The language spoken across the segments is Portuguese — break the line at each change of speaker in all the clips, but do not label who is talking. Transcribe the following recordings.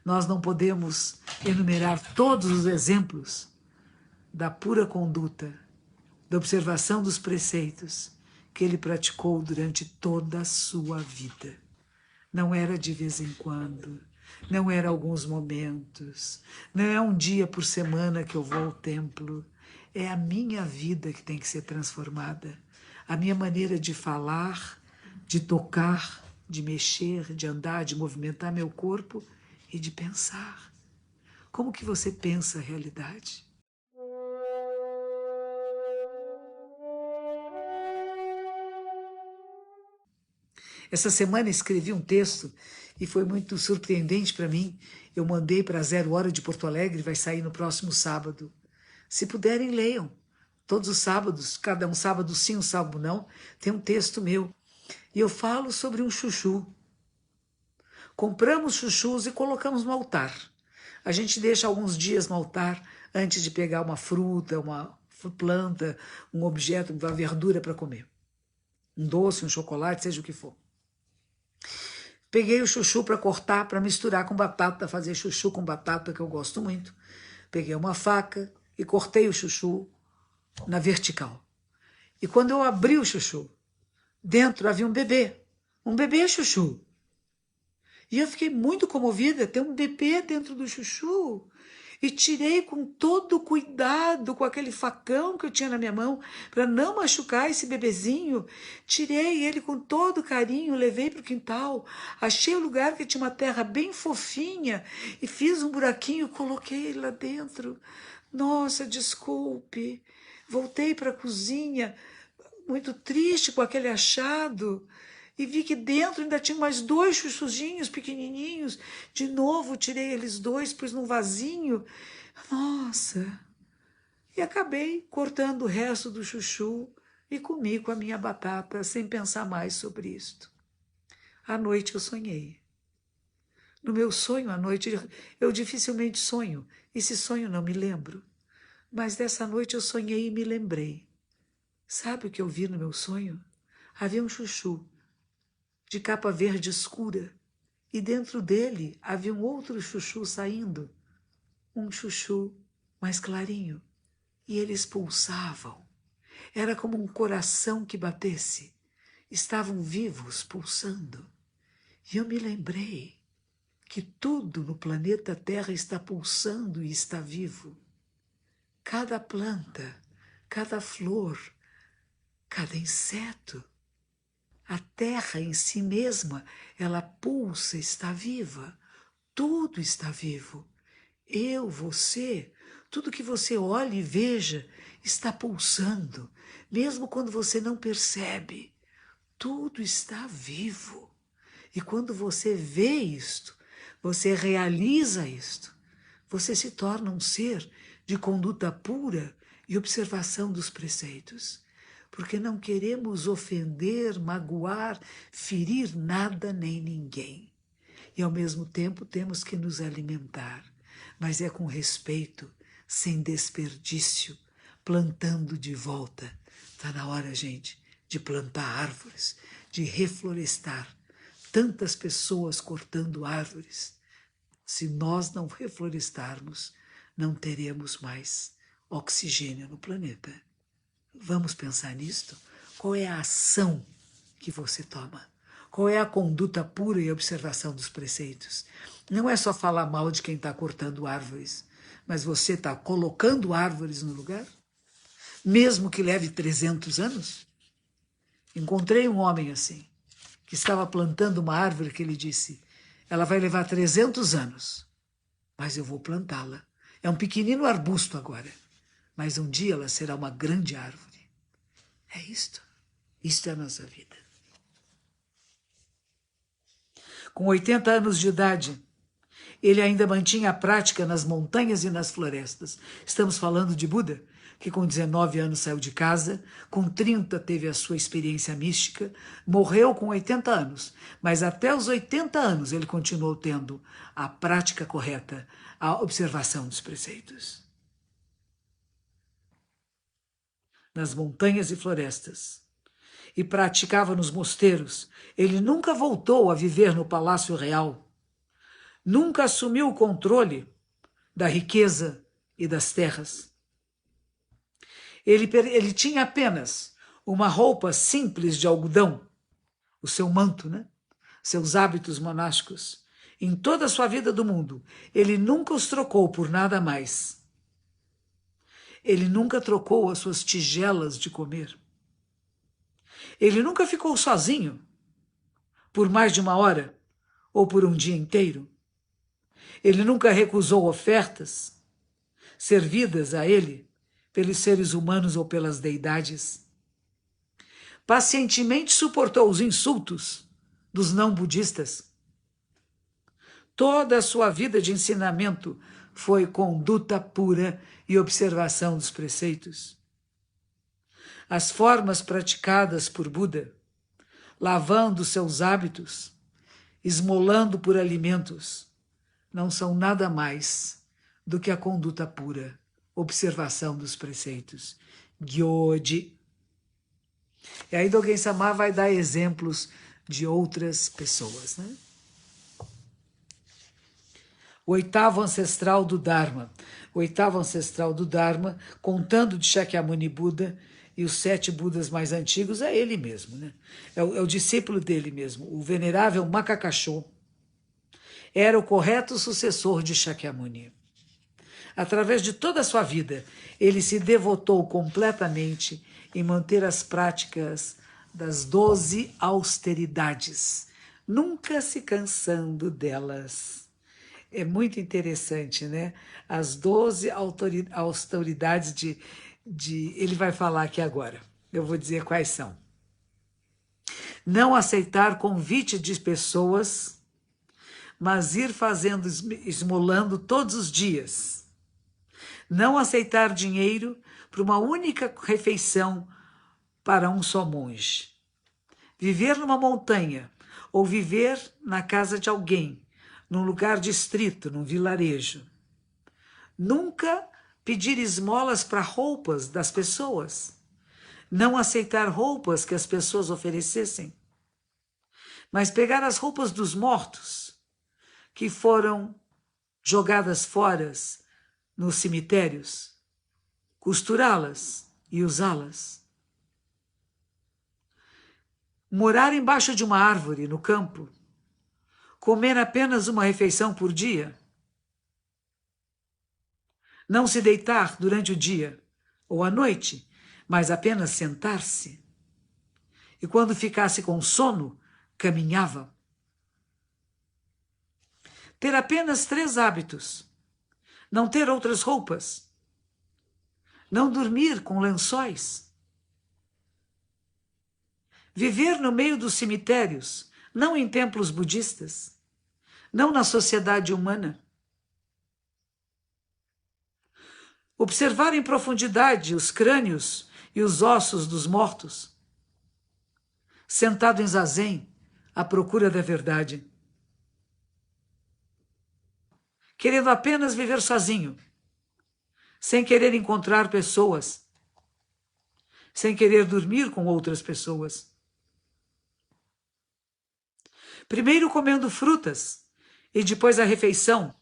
Nós não podemos enumerar todos os exemplos da pura conduta, da observação dos preceitos que ele praticou durante toda a sua vida. Não era de vez em quando, não era alguns momentos, não é um dia por semana que eu vou ao templo. É a minha vida que tem que ser transformada. A minha maneira de falar, de tocar, de mexer, de andar, de movimentar meu corpo e de pensar. Como que você pensa a realidade? Essa semana escrevi um texto e foi muito surpreendente para mim. Eu mandei para a 0 Hora de Porto Alegre, vai sair no próximo sábado. Se puderem, leiam. Todos os sábados, cada um sábado sim, um sábado não, tem um texto meu. E eu falo sobre um chuchu. Compramos chuchus e colocamos no altar. A gente deixa alguns dias no altar antes de pegar uma fruta, uma planta, um objeto, uma verdura para comer. Um doce, um chocolate, seja o que for. Peguei o chuchu para cortar, para misturar com batata, fazer chuchu com batata, que eu gosto muito. Peguei uma faca e cortei o chuchu na vertical. E quando eu abri o chuchu, dentro havia um bebê chuchu. E eu fiquei muito comovida, ter um bebê dentro do chuchu. E tirei com todo cuidado, com aquele facão que eu tinha na minha mão, para não machucar esse bebezinho. Tirei ele com todo carinho, levei para o quintal. Achei um lugar que tinha uma terra bem fofinha e fiz um buraquinho, coloquei ele lá dentro. Nossa, desculpe. Voltei para a cozinha, muito triste com aquele achado. E vi que dentro ainda tinha mais 2 chuchuzinhos pequenininhos. De novo, tirei eles 2, pus num vasinho. Nossa! E acabei cortando o resto do chuchu e comi com a minha batata, sem pensar mais sobre isto. À noite eu sonhei. No meu sonho à noite, eu dificilmente sonho, e se sonho não me lembro. Mas dessa noite eu sonhei e me lembrei. Sabe o que eu vi no meu sonho? Havia um chuchu de capa verde escura, e dentro dele havia um outro chuchu saindo, um chuchu mais clarinho, e eles pulsavam. Era como um coração que batesse. Estavam vivos, pulsando. E eu me lembrei que tudo no planeta Terra está pulsando e está vivo. Cada planta, cada flor, cada inseto. A terra em si mesma, ela pulsa, está viva. Tudo está vivo. Eu, você, tudo que você olhe e veja está pulsando, mesmo quando você não percebe. Tudo está vivo. E quando você vê isto, você realiza isto, você se torna um ser de conduta pura e observação dos preceitos. Porque não queremos ofender, magoar, ferir nada nem ninguém. E ao mesmo tempo temos que nos alimentar, mas é com respeito, sem desperdício, plantando de volta. Está na hora, gente, de plantar árvores, de reflorestar. Tantas pessoas cortando árvores. Se nós não reflorestarmos, não teremos mais oxigênio no planeta. Vamos pensar nisto? Qual é a ação que você toma? Qual é a conduta pura e observação dos preceitos? Não é só falar mal de quem está cortando árvores, mas você está colocando árvores no lugar? Mesmo que leve 300 anos? Encontrei um homem assim, que estava plantando uma árvore que ele disse, ela vai levar 300 anos, mas eu vou plantá-la. É um pequenino arbusto agora, mas um dia ela será uma grande árvore. É isto. Isto é a nossa vida. Com 80 anos de idade, ele ainda mantinha a prática nas montanhas e nas florestas. Estamos falando de Buda, que com 19 anos saiu de casa, com 30 teve a sua experiência mística, morreu com 80 anos, mas até os 80 anos ele continuou tendo a prática correta, a observação dos preceitos. Nas montanhas e florestas. E praticava nos mosteiros. Ele nunca voltou a viver no Palácio Real. Nunca assumiu o controle da riqueza e das terras. Ele tinha apenas uma roupa simples de algodão, o seu manto, né? Seus hábitos monásticos. Em toda a sua vida do mundo, ele nunca os trocou por nada mais. Ele nunca trocou as suas tigelas de comer. Ele nunca ficou sozinho por mais de uma hora ou por um dia inteiro. Ele nunca recusou ofertas servidas a ele pelos seres humanos ou pelas deidades. Pacientemente suportou os insultos dos não-budistas. Toda a sua vida de ensinamento foi conduta pura e observação dos preceitos. As formas praticadas por Buda, lavando seus hábitos, esmolando por alimentos, não são nada mais do que a conduta pura, observação dos preceitos. Gyoji. E aí Dogen-sama vai dar exemplos de outras pessoas, né? O oitavo ancestral do Dharma. O oitavo ancestral do Dharma, contando de Shakyamuni Buda e os 7 Budas mais antigos, é ele mesmo, né? É o discípulo dele mesmo, o venerável Makakasho. Era o correto sucessor de Shakyamuni. Através de toda a sua vida, ele se devotou completamente em manter as práticas das 12 austeridades, nunca se cansando delas. É muito interessante, né? As 12 austeridades ele vai falar aqui agora. Eu vou dizer quais são. Não aceitar convite de pessoas, mas ir fazendo, esmolando todos os dias. Não aceitar dinheiro para uma única refeição para um só monge. Viver numa montanha ou viver na casa de alguém, num lugar distrito, num vilarejo. Nunca pedir esmolas para roupas das pessoas. Não aceitar roupas que as pessoas oferecessem. Mas pegar as roupas dos mortos, que foram jogadas fora nos cemitérios, costurá-las e usá-las. Morar embaixo de uma árvore no campo, comer apenas uma refeição por dia, não se deitar durante o dia ou à noite, mas apenas sentar-se. E quando ficasse com sono, caminhava. Ter apenas 3 hábitos. Não ter outras roupas. Não dormir com lençóis. Viver no meio dos cemitérios, não em templos budistas, não na sociedade humana. Observar em profundidade os crânios e os ossos dos mortos, sentado em zazen, à procura da verdade. Querendo apenas viver sozinho, sem querer encontrar pessoas, sem querer dormir com outras pessoas. Primeiro comendo frutas e depois a refeição,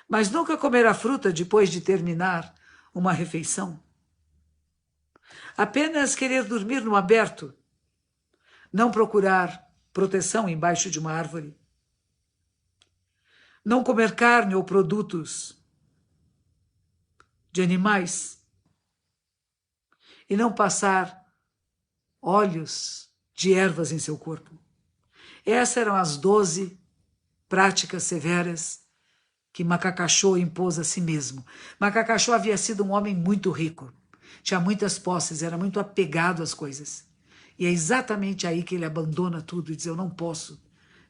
mas nunca comer a fruta depois de terminar uma refeição. Apenas querer dormir no aberto, não procurar proteção embaixo de uma árvore. Não comer carne ou produtos de animais e não passar óleos de ervas em seu corpo. Essas eram as 12 práticas severas que Makakasho impôs a si mesmo. Makakasho havia sido um homem muito rico, tinha muitas posses, era muito apegado às coisas. E é exatamente aí que ele abandona tudo e diz, eu não posso.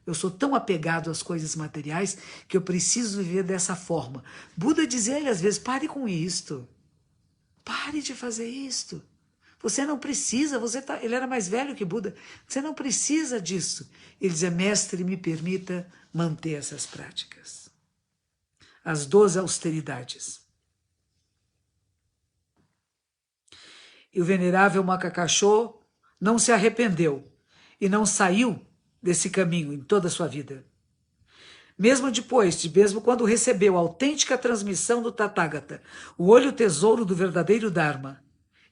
Eu sou tão apegado às coisas materiais que eu preciso viver dessa forma. Buda dizia a ele às vezes, pare com isto. Pare de fazer isto. Você não precisa, ele era mais velho que Buda, você não precisa disso. Ele dizia, mestre, me permita manter essas práticas. As 12 austeridades. E o venerável Makakasho não se arrependeu e não saiu desse caminho em toda a sua vida. Mesmo quando recebeu a autêntica transmissão do Tathagata, o olho tesouro do verdadeiro Dharma,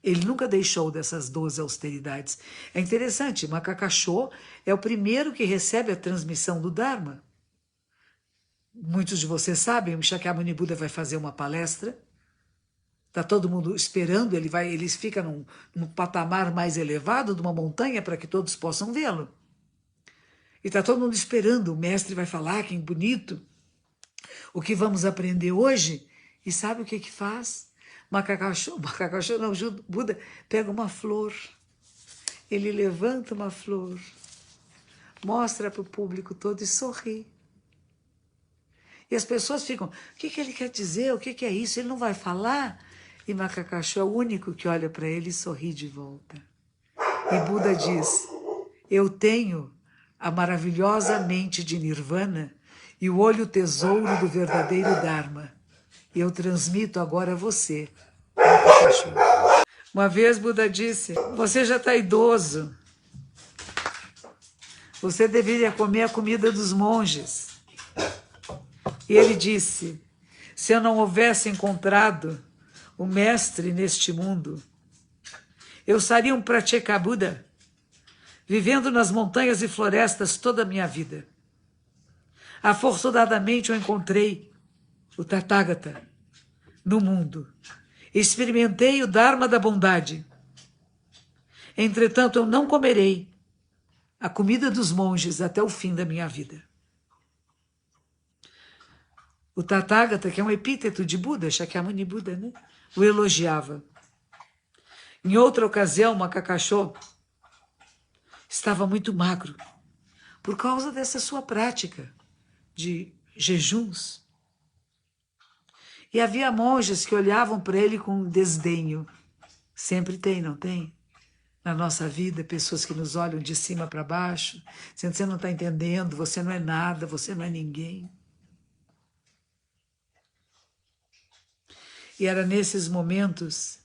ele nunca deixou dessas 12 austeridades. É interessante, Makakashô é o primeiro que recebe a transmissão do Dharma. Muitos de vocês sabem, o Shakyamuni Buda vai fazer uma palestra, está todo mundo esperando, ele fica num patamar mais elevado de uma montanha para que todos possam vê-lo. E está todo mundo esperando, o mestre vai falar, que bonito, o que vamos aprender hoje. E sabe o que faz? Makakashô não, Buda pega uma flor, ele levanta uma flor, mostra para o público todo e sorri. E as pessoas ficam, o que ele quer dizer? O que é isso? Ele não vai falar? E Makakashô é o único que olha para ele e sorri de volta. E Buda diz, eu tenho a maravilhosa mente de Nirvana e o olho tesouro do verdadeiro Dharma. E eu transmito agora a você. Uma vez Buda disse, você já está idoso. Você deveria comer a comida dos monges. E ele disse, se eu não houvesse encontrado o mestre neste mundo, eu seria um Pratyeka Buda, vivendo nas montanhas e florestas toda a minha vida. Afortunadamente eu encontrei o Tathagata no mundo. Experimentei o Dharma da bondade. Entretanto, eu não comerei a comida dos monges até o fim da minha vida. O Tathagata, que é um epíteto de Buda, Shakyamuni Buda, né? O elogiava. Em outra ocasião, Makakashô estava muito magro por causa dessa sua prática de jejuns. E havia monges que olhavam para ele com desdenho. Sempre tem, não tem? Na nossa vida, pessoas que nos olham de cima para baixo, dizendo, você não está entendendo, você não é nada, você não é ninguém. E era nesses momentos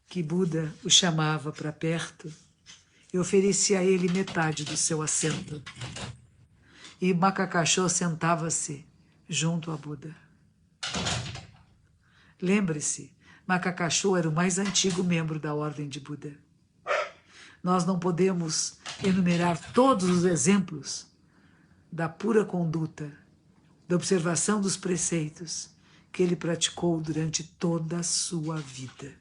que Buda o chamava para perto e oferecia a ele metade do seu assento. E Makakashô sentava-se junto a Buda. Lembre-se, Makakashô era o mais antigo membro da Ordem de Buda. Nós não podemos enumerar todos os exemplos da pura conduta, da observação dos preceitos que ele praticou durante toda a sua vida.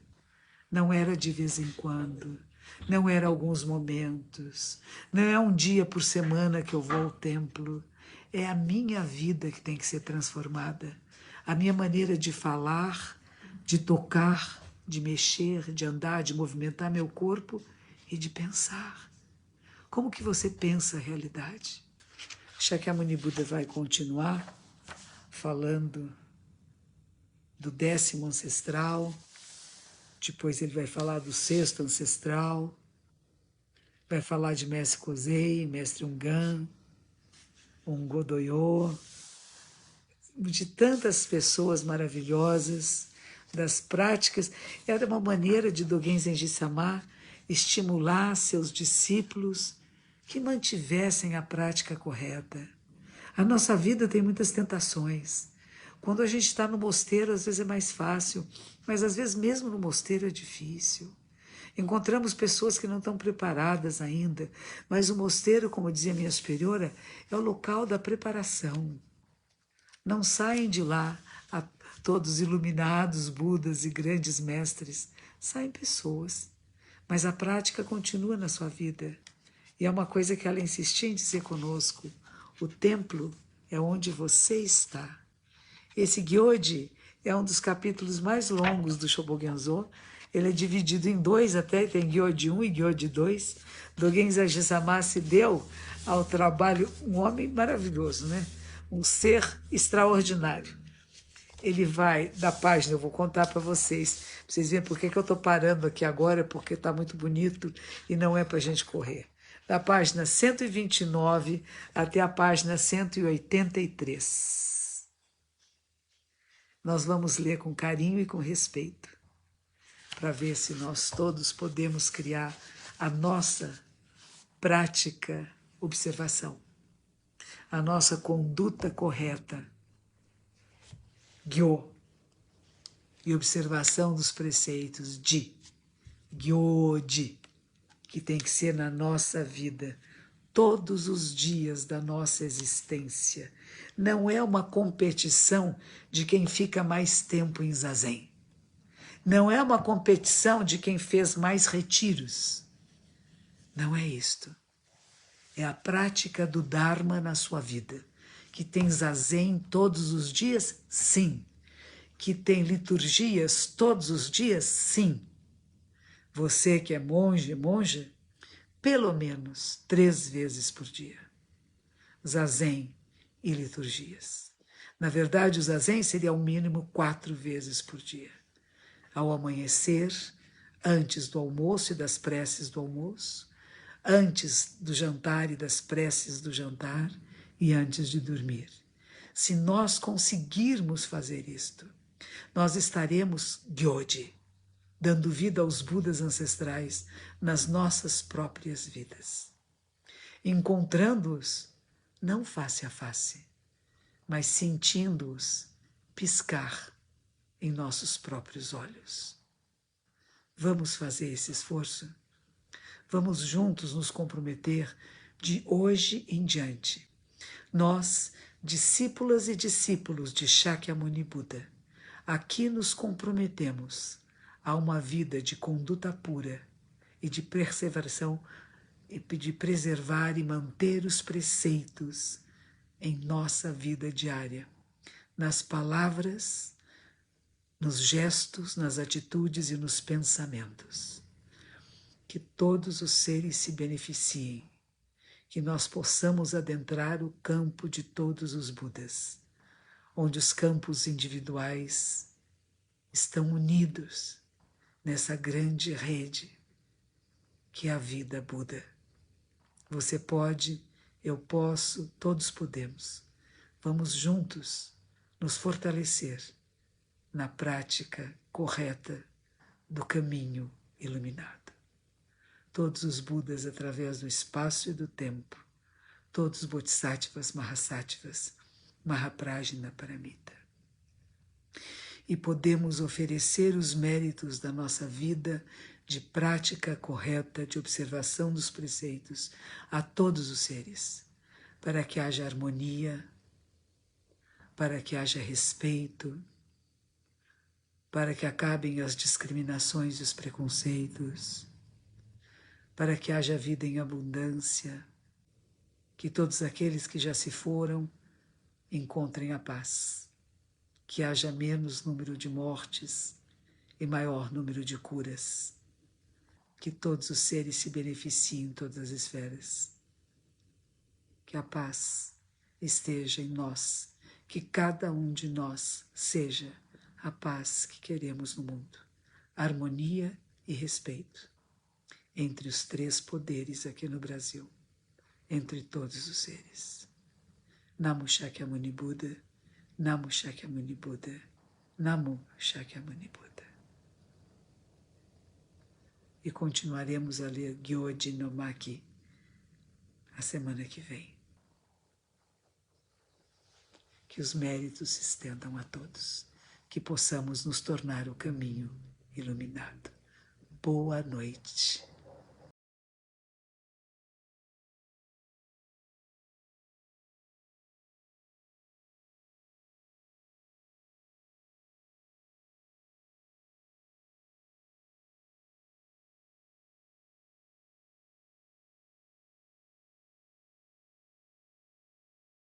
Não era de vez em quando, não era alguns momentos, não é um dia por semana que eu vou ao templo. É a minha vida que tem que ser transformada. A minha maneira de falar, de tocar, de mexer, de andar, de movimentar meu corpo e de pensar. Como que você pensa a realidade? Shakyamuni Buda vai continuar falando do 10º ancestral, depois ele vai falar do 6º ancestral, vai falar de Mestre Kosei, Mestre Ungan, Godoyô, de tantas pessoas maravilhosas, das práticas. Era uma maneira de Dogen Zenji Sama estimular seus discípulos que mantivessem a prática correta. A nossa vida tem muitas tentações. Quando a gente está no mosteiro, às vezes é mais fácil, mas às vezes mesmo no mosteiro é difícil. Encontramos pessoas que não estão preparadas ainda, mas o mosteiro, como dizia minha superiora, é o local da preparação. Não saem de lá todos iluminados, Budas e grandes mestres. Saem pessoas, mas a prática continua na sua vida. E é uma coisa que ela insistia em dizer conosco: o templo é onde você está. Esse Gyōji é um dos capítulos mais longos do Shobogenzō. Ele é dividido em 2 até, tem Gyōji 1 e Gyōji 2. Dogen Zenji Sama se deu ao trabalho, um homem maravilhoso, né? Um ser extraordinário. Ele vai da página, eu vou contar para vocês verem por que eu estou parando aqui agora, porque está muito bonito e não é para a gente correr. Da página 129 até a página 183. Nós vamos ler com carinho e com respeito, para ver se nós todos podemos criar a nossa prática observação. a nossa conduta correta, Gyo, e observação dos preceitos, Gyoji, que tem que ser na nossa vida, todos os dias da nossa existência. Não é uma competição de quem fica mais tempo em zazen. Não é uma competição de quem fez mais retiros. Não é isto. É a prática do Dharma na sua vida. Que tem zazen todos os dias? Sim. Que tem liturgias todos os dias? Sim. Você que é monge, monja, pelo menos 3 vezes por dia. Zazen e liturgias. Na verdade, o zazen seria ao mínimo 4 vezes por dia. Ao amanhecer, antes do almoço e das preces do almoço, antes do jantar e das preces do jantar e antes de dormir. Se nós conseguirmos fazer isto, nós estaremos Gyoji, dando vida aos Budas ancestrais nas nossas próprias vidas. Encontrando-os, não face a face, mas sentindo-os piscar em nossos próprios olhos. Vamos fazer esse esforço? Vamos juntos nos comprometer de hoje em diante. Nós, discípulas e discípulos de Shakyamuni Buda, aqui nos comprometemos a uma vida de conduta pura e de perseveração e de preservar e manter os preceitos em nossa vida diária, nas palavras, nos gestos, nas atitudes e nos pensamentos. Que todos os seres se beneficiem, que nós possamos adentrar o campo de todos os Budas, onde os campos individuais estão unidos nessa grande rede que é a vida Buda. Você pode, eu posso, todos podemos. Vamos juntos nos fortalecer na prática correta do caminho iluminado. Todos os Budas através do espaço e do tempo, todos os Bodhisattvas, Mahasattvas, Mahaprajna Paramita. E podemos oferecer os méritos da nossa vida de prática correta, de observação dos preceitos a todos os seres, para que haja harmonia, para que haja respeito, para que acabem as discriminações e os preconceitos, para que haja vida em abundância, que todos aqueles que já se foram encontrem a paz, que haja menos número de mortes e maior número de curas, que todos os seres se beneficiem em todas as esferas, que a paz esteja em nós, que cada um de nós seja a paz que queremos no mundo, harmonia e respeito entre os 3 poderes aqui no Brasil, entre todos os seres. Namo Shakyamuni Buda, Namo Shakyamuni Buda, Namo Shakyamuni Buda. E continuaremos a ler Gyoji no Maki a semana que vem. Que os méritos se estendam a todos, que possamos nos tornar o caminho iluminado. Boa noite.